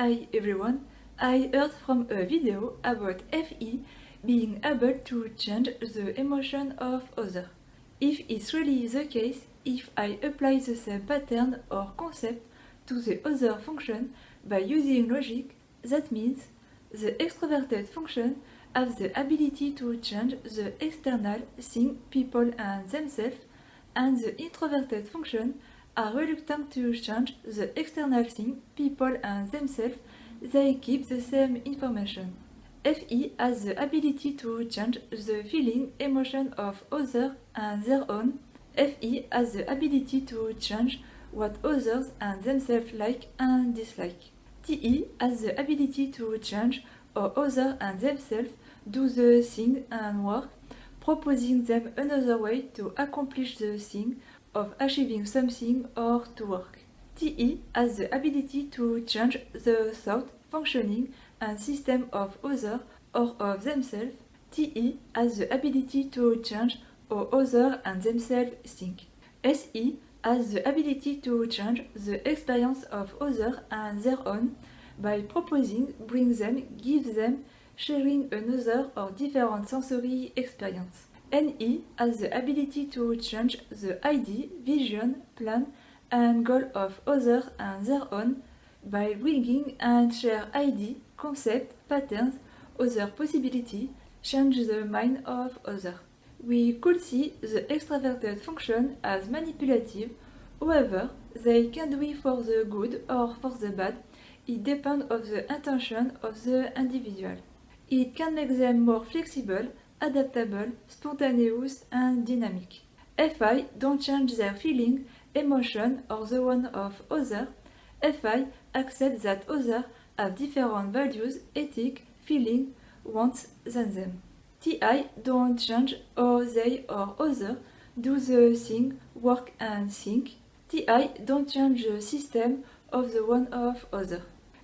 Hi everyone, I heard from a video about FE being able to change the emotion of others. If it's really the case, if I apply the same pattern or concept to the other function by using logic, that means the extroverted function has the ability to change the external thing, people and themselves, and the introverted function are reluctant to change the external thing, people and themselves, they keep the same information. FE has the ability to change the feeling, emotion of others and their own. FE has the ability to change what others and themselves like and dislike. TE has the ability to change how others and themselves do the thing and work, proposing them another way to accomplish the thing of achieving something or to work. TE has the ability to change the thought, functioning, and system of others or of themselves. TE has the ability to change how others and themselves think. SE has the ability to change the experience of others and their own by proposing, bring them, give them, sharing another or different sensory experience. NE has the ability to change the idea, vision, plan, and goal of others and their own by bringing and share idea, concept, patterns, other possibility, change the mind of others. We could see the extroverted function as manipulative, however, they can be for the good or for the bad, it depends on the intention of the individual. It can make them more flexible, adaptable, spontaneous and dynamic. FI don't change their feeling, emotion or the one of others. FI accept that others have different values, ethic, feeling, wants than them. TI don't change how they or others do the thing, work and think. TI don't change the system of the one of others.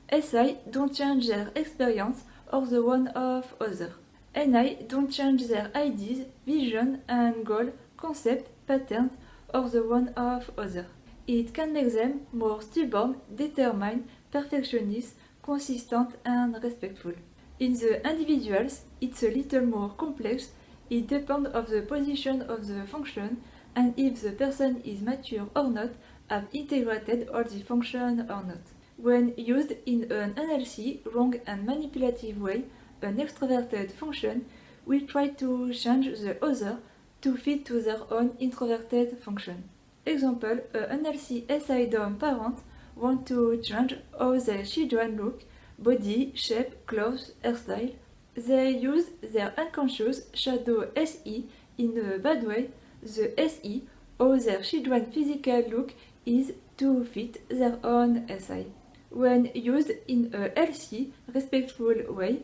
SI don't change their experience or the one of others. NI don't change their ideas, vision and goal, concept, patterns or the one of others. It can make them more stubborn, determined, perfectionist, consistent and respectful. In the individuals, it's a little more complex. It depends on the position of the function and if the person is mature or not, have integrated all the function or not. When used in an NLC wrong and manipulative way, an extroverted function will try to change the other to fit to their own introverted function. Example, a NLC SI-DOM parent want to change how their children look, body, shape, clothes, hairstyle. They use their unconscious shadow SE in a bad way. The SE, how their children's physical look, is to fit their own SI. When used in a healthy, respectful way,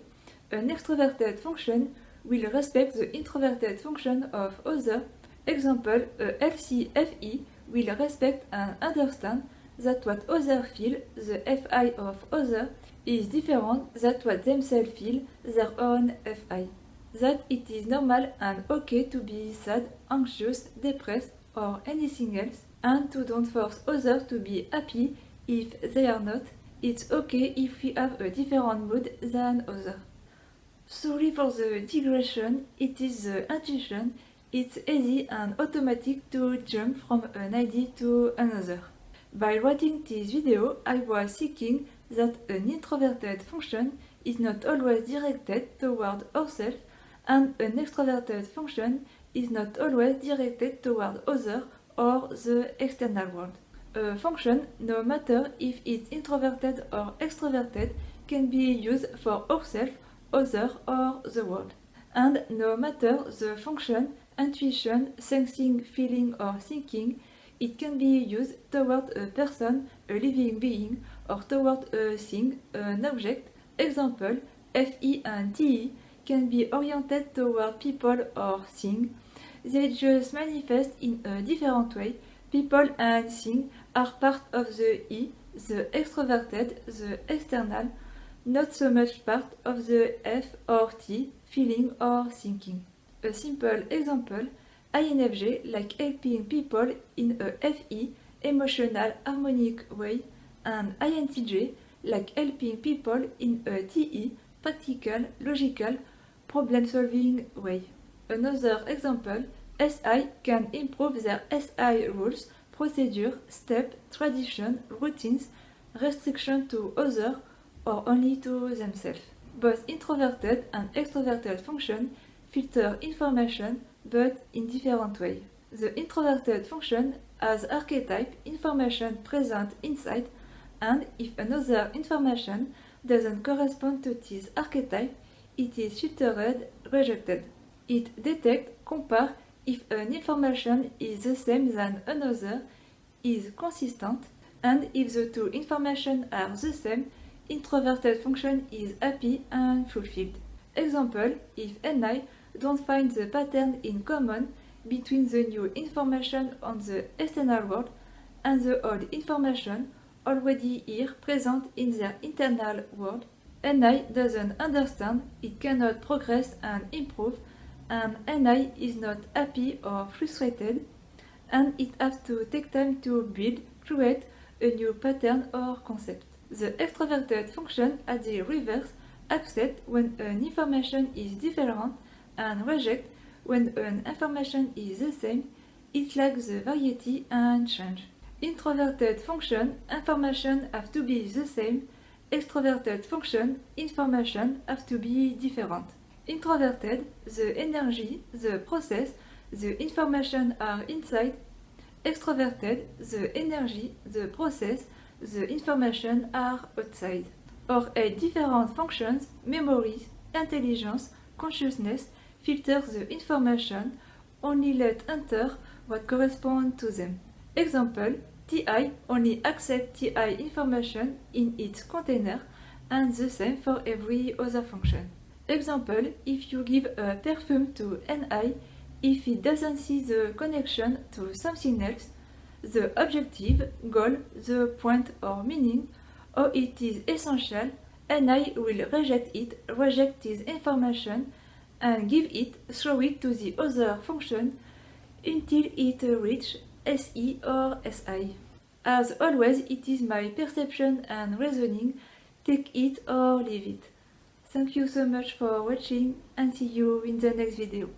an extroverted function will respect the introverted function of others. Example, a healthy FE will respect and understand that what others feel, the FI of others, is different than what themselves feel, their own FI. That it is normal and okay to be sad, anxious, depressed, or anything else, and to don't force others to be happy if they are not. It's okay if we have a different mood than others. Sorry for the digression, it is the intuition. It's easy and automatic to jump from an idea to another. By writing this video, I was seeking that an introverted function is not always directed toward ourselves and an extroverted function is not always directed toward others or the external world. A function, no matter if it's introverted or extroverted, can be used for ourselves, others or the world. And no matter the function, intuition, sensing, feeling or thinking, it can be used toward a person, a living being, or toward a thing, an object. Example, FE and TE can be oriented toward people or things. They just manifest in a different way. People and things are part of the E, the extroverted, the external, not so much part of the F or T, feeling or thinking. A simple example, INFJ like helping people in a FE, emotional harmonic way, and INTJ like helping people in a TE, practical, logical, problem-solving way. Another example, SI can improve their SI rules, procedure, step, tradition, routines, restriction to others or only to themselves. Both introverted and extroverted function filter information but in different ways. The introverted function has archetype information present inside, and if another information doesn't correspond to this archetype, it is filtered, rejected. It detects, compare if an information is the same than another, is consistent, and if the two information are the same, introverted function is happy and fulfilled. Example, if NI don't find the pattern in common between the new information on the external world and the old information already here present in their internal world, NI doesn't understand, it cannot progress and improve, and NI is not happy or frustrated, and it has to take time to build, create a new pattern or concept. The extroverted function at the reverse accepts when an information is different and reject when an information is the same. It likes the variety and change. Introverted function, information have to be the same. Extroverted function, information have to be different. Introverted, the energy, the process, the information are inside. Extroverted, the energy, the process, the information are outside. Or a different functions, memory, intelligence, consciousness, filter the information, only let enter what corresponds to them. Example, TI only accepts TI information in its container and the same for every other function. Example, if you give a perfume to NI, if it doesn't see the connection to something else, the objective, goal, the point or meaning, or it is essential, NI will reject this information, and give it, throw it to the other function until it reaches SE or SI. As always, it is my perception and reasoning, take it or leave it. Thank you so much for watching and see you in the next video.